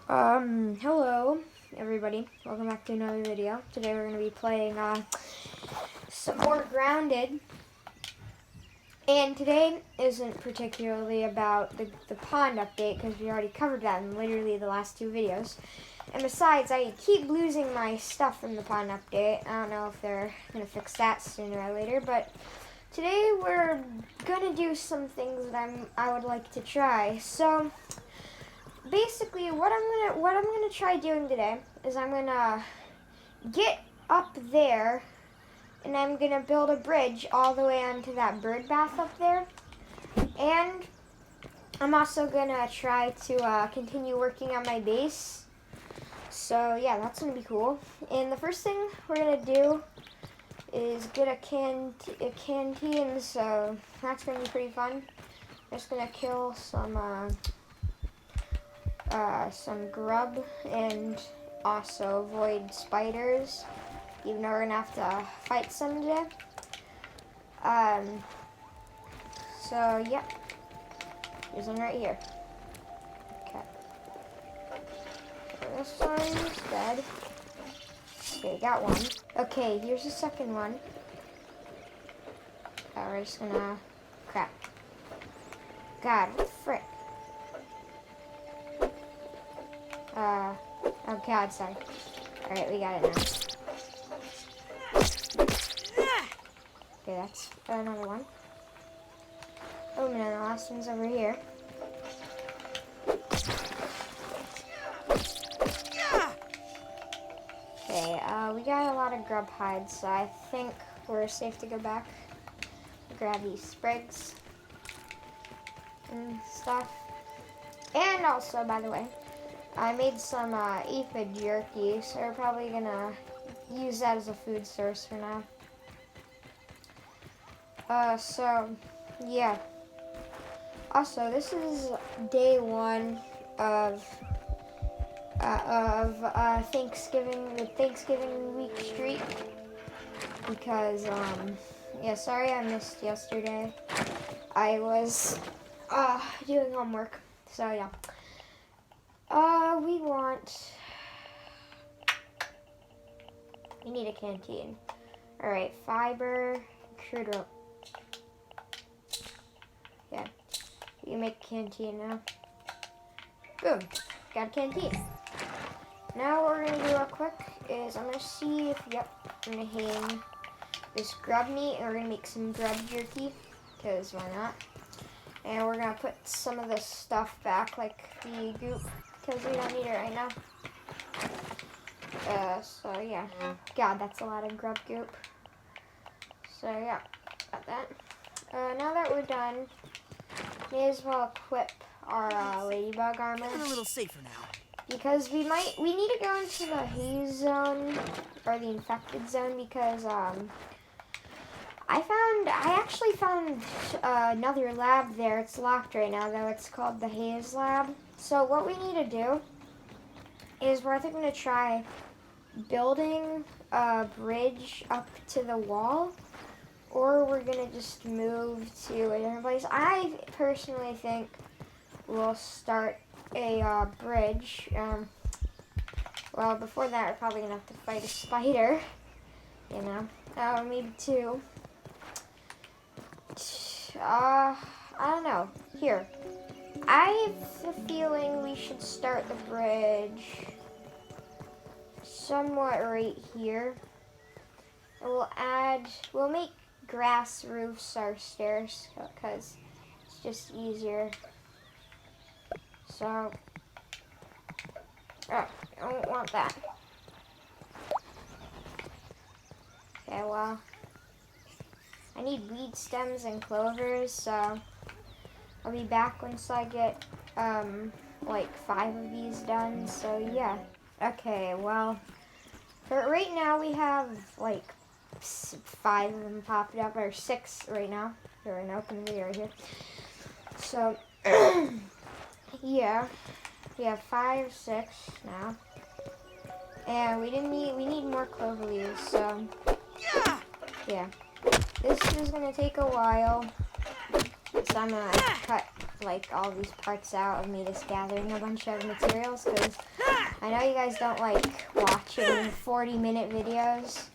Hello everybody. Welcome back to another video. Today we're going to be playing some more Grounded. And today isn't particularly about the pond update because we already covered that in literally the last two videos. And besides, I keep losing my stuff from the pond update. I don't know if they're going to fix that sooner or later, but today we're going to do some things that I would like to try. So basically, what I'm gonna try doing today is I'm gonna get up there, and I'm gonna build a bridge all the way onto that bird bath up there, and I'm also gonna try to continue working on my base. So yeah, that's gonna be cool. And the first thing we're gonna do is get a canteen. So that's gonna be pretty fun. I'm just gonna kill some grub and also avoid spiders, even though we're gonna have to fight some today. So yep, there's one right here. Okay, so this one's dead. Okay, got one. Okay, here's the second one. We're just gonna crap. God, what the frick? Oh god, sorry. Alright, we got it now. Okay, that's another one. Oh, no, the last one's over here. Okay, we got a lot of grub hides, so I think we're safe to go back. Grab these sprigs and stuff. And also, by the way, I made some aphid jerky, so we're probably gonna use that as a food source for now. So yeah. Also, this is day one of Thanksgiving, the Thanksgiving week streak. Because yeah, sorry I missed yesterday. I was doing homework, so yeah. We need a canteen. Alright, fiber, crude rope. Yeah, you can make a canteen now. Boom, got a canteen. Now what we're gonna do real quick is I'm gonna see if, I'm gonna hang this grub meat and we're gonna make some grub jerky, because why not? And we're gonna put some of this stuff back, like the goop, because we don't need it right now. So yeah. God, that's a lot of grub goop. So yeah, got that. Now that we're done, may as well equip our ladybug armor. Feeling a little safer now. Because we need to go into the haze zone, or the infected zone, because I actually found another lab there. It's locked right now, though. It's called the Haze Lab. So what we need to do is we're either going to try building a bridge up to the wall, or we're going to just move to a different place. I personally think we'll start a bridge. Well, before that, we're probably going to have to fight a spider, you know, maybe two. I don't know. Here. I have a feeling we should start the bridge somewhat right here. And we'll make grass roofs our stairs because it's just easier. So, I don't want that. Okay, well, I need weed stems and clovers, so I'll be back once I get like 5 of these done. So yeah. Okay, well, for right now we have like 5 of them popped up, or 6 right now. Here, an open video right here. So yeah, we have 5, 6 now, and we need more clover leaves. So yeah. This is going to take a while, so I'm going to cut like all these parts out of me just gathering a bunch of materials because I know you guys don't like watching 40-minute videos.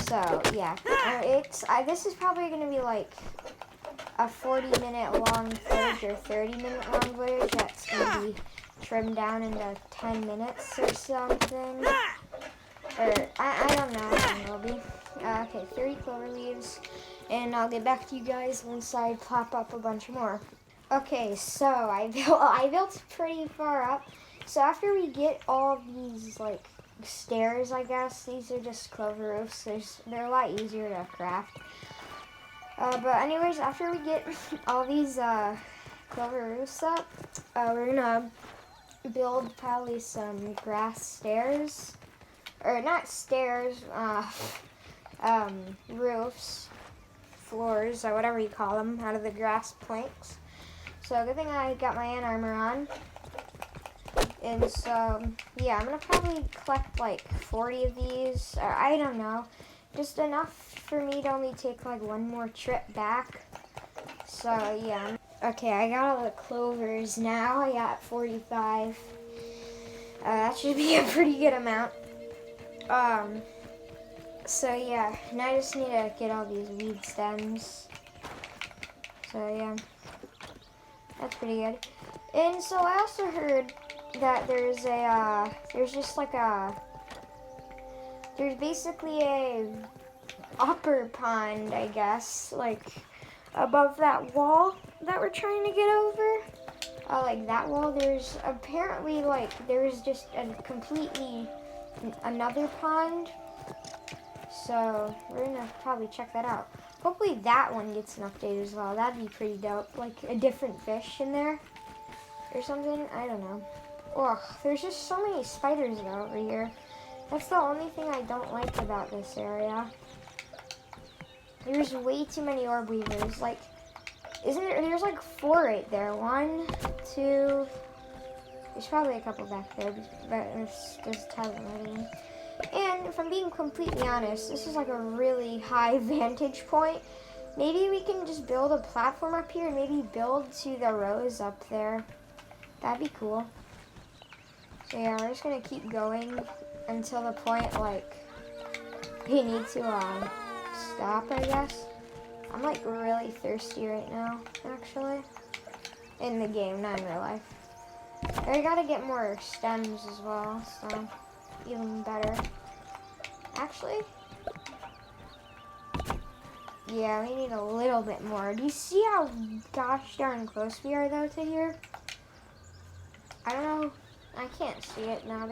So yeah, this is probably gonna be like a 40-minute long footage or 30-minute long footage that's gonna be trimmed down into 10 minutes or something. Or I don't know how it will be. Okay, 30 clover leaves, and I'll get back to you guys once I pop up a bunch more. Okay, so I built pretty far up. So after we get all these like stairs, I guess these are just clover roofs. They're a lot easier to craft. But anyways, after we get all these clover roofs up, we're gonna build probably some grass stairs. Or not stairs, roofs, floors, or whatever you call them, out of the grass planks. So good thing I got my ant armor on. And so, yeah, I'm going to probably collect like 40 of these, or I don't know. Just enough for me to only take like one more trip back. So, yeah. Okay, I got all the clovers now. I got 45. That should be a pretty good amount. So yeah, now I just need to get all these weed stems. So yeah, that's pretty good. And so I also heard that there's basically a upper pond, I guess, like above that wall that we're trying to get over. Like that wall, there's apparently there's just a completely another pond, so we're gonna probably check that out. Hopefully that one gets an update as well. That'd be pretty dope, like a different fish in there or something. I don't know. Ugh, there's just so many spiders over here. That's the only thing I don't like about this area. There's way too many orb weavers. Like, isn't there? There's like 4 right there. 1, 2. There's probably a couple back there, but there's a ton of them. And if I'm being completely honest, this is like a really high vantage point. Maybe we can just build a platform up here and maybe build to the rows up there. That'd be cool. So yeah, we're just gonna keep going until the point like we need to stop, I guess. I'm like really thirsty right now, actually. In the game, not in real life. I gotta get more stems as well, so even better. Actually, yeah, we need a little bit more. Do you see how gosh darn close we are though to here? I don't know. I can't see it now.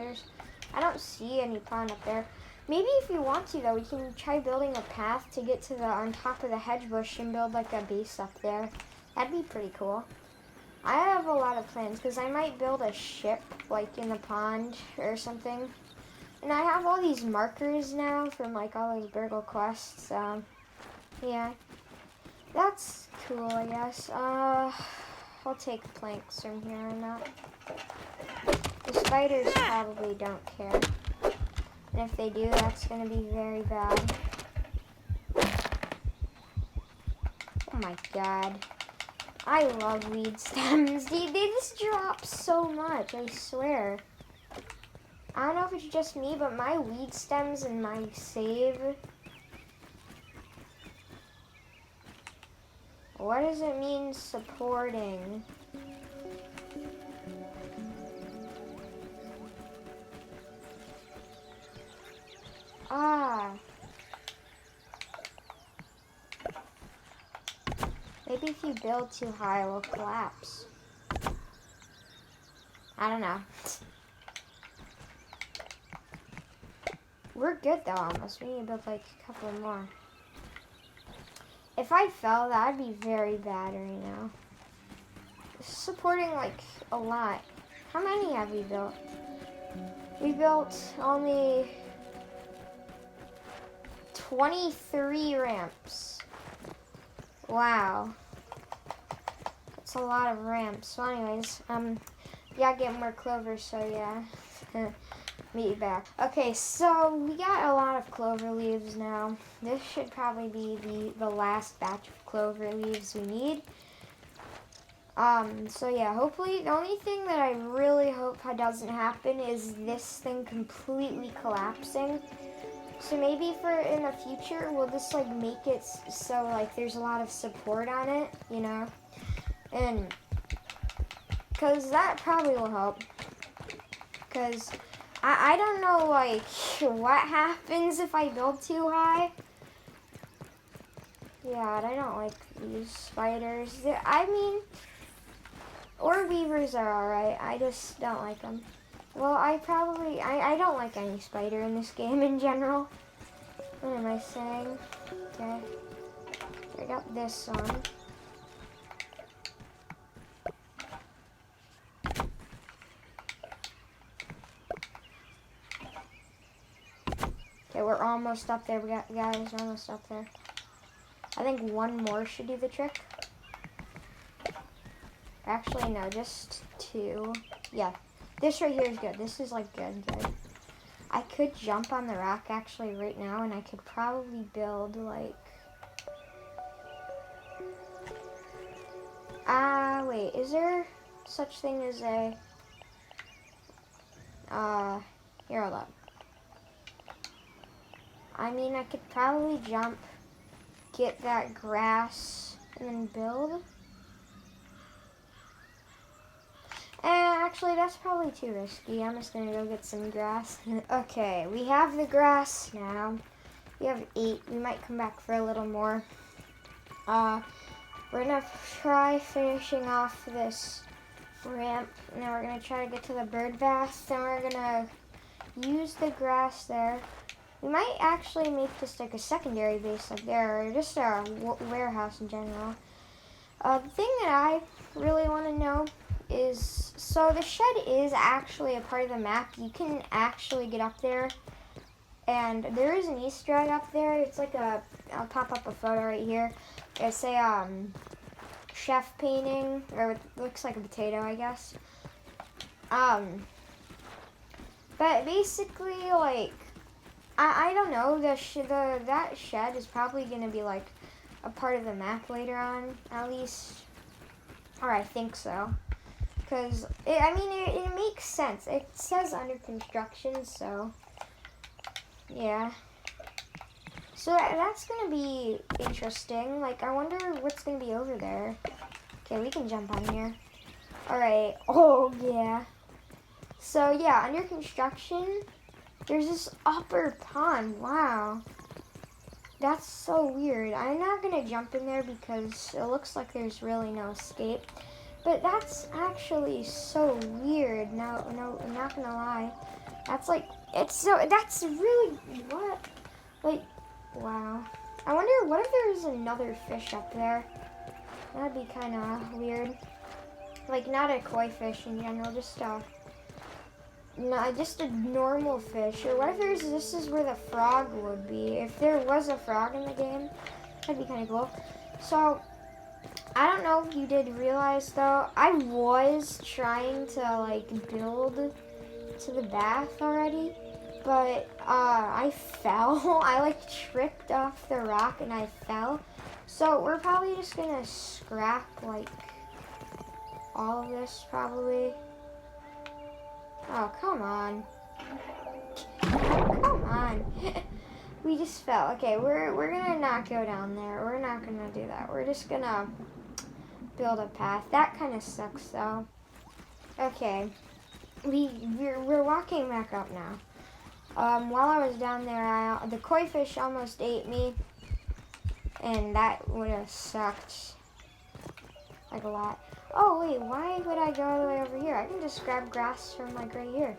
I don't see any pond up there. Maybe if we want to though, we can try building a path to get to on top of the hedge bush and build like a base up there. That'd be pretty cool. I have a lot of plans because I might build a ship like in the pond or something. And I have all these markers now from like all those Burgle quests. Yeah, that's cool, I guess. I'll take planks from here on out. The spiders probably don't care. And if they do, that's going to be very bad. Oh my god. I love weed stems. They just drop so much, I swear. I don't know if it's just me, but my weed stems and my save. What does it mean supporting? Maybe if you build too high, it will collapse. I don't know. We're good though, almost. We need to build like a couple more. If I fell, that'd be very bad right now. Supporting like a lot. How many have we built? We built only 23 ramps. Wow. That's a lot of ramps. So anyways, yeah, get more clover, so yeah. Meet you back. Okay, so we got a lot of clover leaves now. This should probably be the last batch of clover leaves we need. So yeah, hopefully, the only thing that I really hope doesn't happen is this thing completely collapsing. So maybe for in the future, we'll just like make it so like there's a lot of support on it, you know? And, cause that probably will help. Cause I don't know like what happens if I build too high. Yeah, I don't like these spiders. I mean, or weavers are alright. I just don't like them. Well, I don't like any spider in this game in general. What am I saying? Okay. I got this on. Okay, we're almost up there. Guys, we're almost up there. I think one more should do the trick. Actually, no, just two. Yeah, this right here is good. This is like good. I could jump on the rock actually right now, and I could probably build like. Wait, is there such thing as a? Here, hold up. I mean, I could probably jump, get that grass, and then build. Actually, that's probably too risky. I'm just gonna go get some grass. Okay, we have the grass now. We have 8. We might come back for a little more. We're gonna try finishing off this ramp. Now we're gonna try to get to the bird bath. Then we're gonna use the grass there. We might actually make just like a secondary base up there, or just a warehouse in general. The thing that I really want to know is, so the shed is actually a part of the map. You can actually get up there, and there is an Easter egg up there. It's like I'll pop up a photo right here. It's a chef painting, or it looks like a potato, I guess. But basically, like, I don't know. That shed is probably gonna be like a part of the map later on, at least, or I think so. Because, it makes sense. It says under construction, so, yeah. So that's going to be interesting. Like, I wonder what's going to be over there. Okay, we can jump on here. Alright. Oh, yeah. So, yeah, under construction, there's this upper pond. Wow. That's so weird. I'm not going to jump in there because it looks like there's really no escape. But that's actually so weird. No, I'm not gonna lie. That's that's really, what? Like, wow. I wonder, what if there's another fish up there? That'd be kind of weird. Like, not a koi fish in general, just a normal fish. Or what if this is where the frog would be? If there was a frog in the game, that'd be kind of cool. So, I don't know if you did realize though, I was trying to like build to the bath already, but I fell. I like tripped off the rock and I fell. So we're probably just gonna scrap like all of this probably. Oh, come on. Come on. We just fell. Okay, we're gonna not go down there. We're not gonna do that. We're just gonna build a path. That kind of sucks though. Okay, we're walking back up now. While I was down there, the koi fish almost ate me, and that would have sucked like a lot. Oh wait, why would I go all the way over here? I can just grab grass from like right here.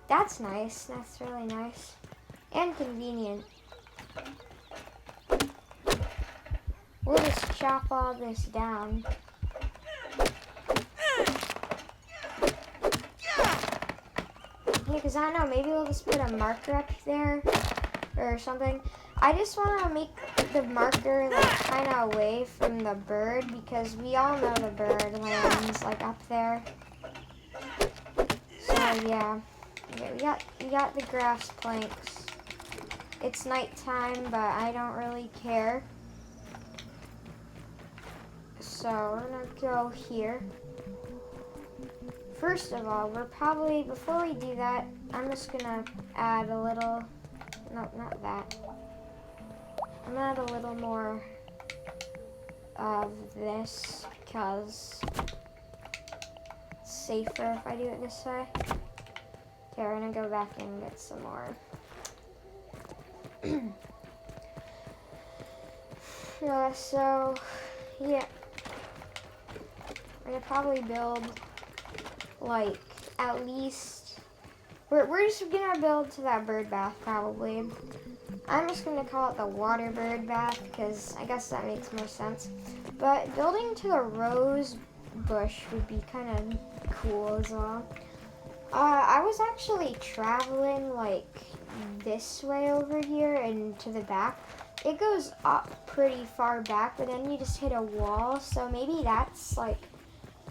That's nice. That's really nice and convenient. We'll just chop all this down. Yeah, because I don't know, maybe we'll just put a marker up there or something. I just want to make the marker like kind of away from the bird because we all know the bird lands like up there. So yeah, okay, we got the grass planks. It's nighttime, but I don't really care. So we're gonna go here. First of all, before we do that, I'm just gonna add a little, no, not that. I'm gonna add a little more of this because it's safer if I do it this way. Okay, we're gonna go back and get some more. So, yeah. We're gonna probably build, like, at least, we're just gonna build to that bird bath, probably. I'm just gonna call it the water bird bath, because I guess that makes more sense. But building to the rose bush would be kind of cool as well. I was actually traveling, like, this way over here and to the back. It goes up pretty far back, but then you just hit a wall, so maybe that's, like,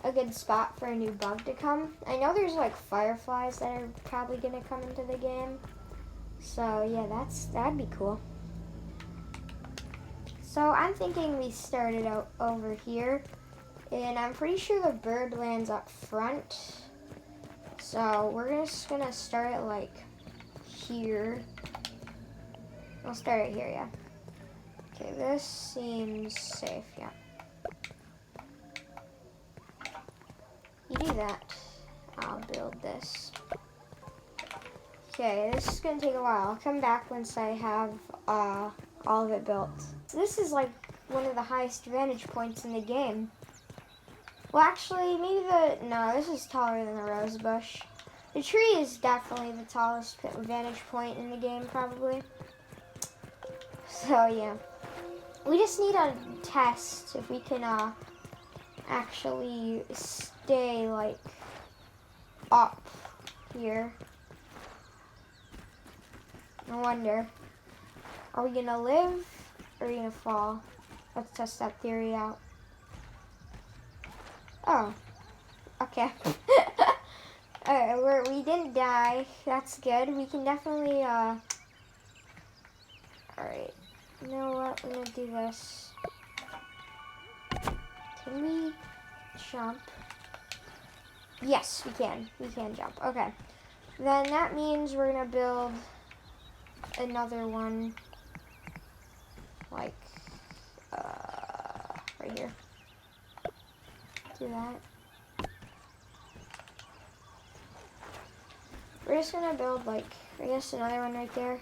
a good spot for a new bug to come. I know there's, like, fireflies that are probably gonna come into the game. So, yeah, that'd be cool. So, I'm thinking we started out over here, and I'm pretty sure the bird lands up front. So, we're just gonna start it, like, here. We'll start it here, yeah. Okay, this seems safe, yeah. You do that. I'll build this. Okay, this is gonna take a while. I'll come back once I have all of it built. This is like one of the highest vantage points in the game. Well, actually, no, this is taller than the rose bush. The tree is definitely the tallest vantage point in the game, probably. So, yeah. We just need to test if we can actually stay, like, up here. I wonder, are we gonna live or are we gonna fall? Let's test that theory out. Oh, okay. Alright, we didn't die. That's good. We can definitely, alright. You know what? We're gonna do this. Can we jump? Yes, we can. We can jump. Okay. Then that means we're gonna build another one, like, right here. Do that. We're just gonna build, like, I guess another one right there.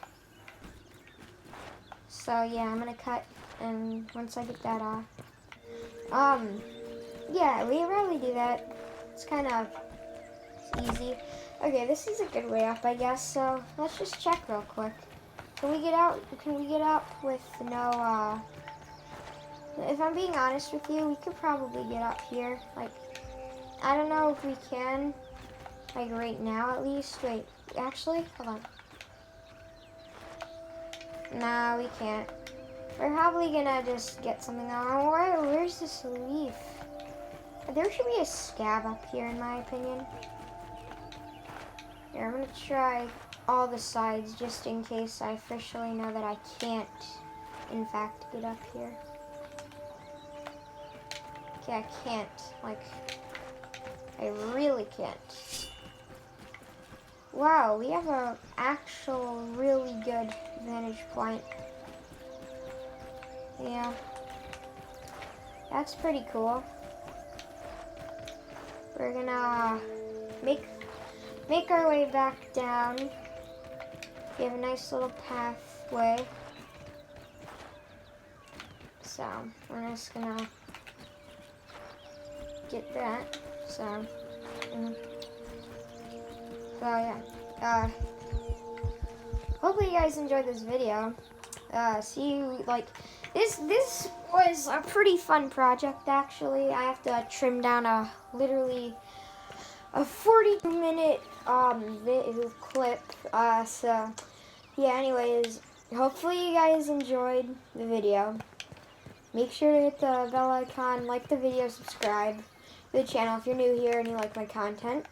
So, yeah, I'm gonna cut, and once I get that off. Yeah, we probably do that. It's kind of easy. Okay, this is a good way up, I guess, so let's just check real quick. Can we get out? Can we get up with no, if I'm being honest with you, we could probably get up here. Like, I don't know if we can, like, right now at least. Wait, actually, hold on. Nah, we can't. We're probably gonna just get something on. Where's this leaf? There should be a scab up here, in my opinion. Here, I'm gonna try all the sides just in case I officially know that I can't, in fact, get up here. Okay, I can't. Like, I really can't. Wow, we have an actual really good vantage point. Yeah. That's pretty cool. We're gonna make our way back down. We have a nice little pathway. So, we're just gonna get that. So, yeah. Hopefully you guys enjoyed this video. See you, like, this was a pretty fun project, actually. I have to trim down literally a 40-minute clip. So, yeah, anyways, hopefully you guys enjoyed the video. Make sure to hit the bell icon, like the video, subscribe to the channel if you're new here and you like my content.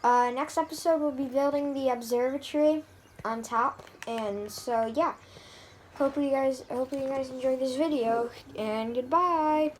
Next episode, we'll be building the observatory on top, and so, yeah. Hope you guys enjoyed this video, and goodbye.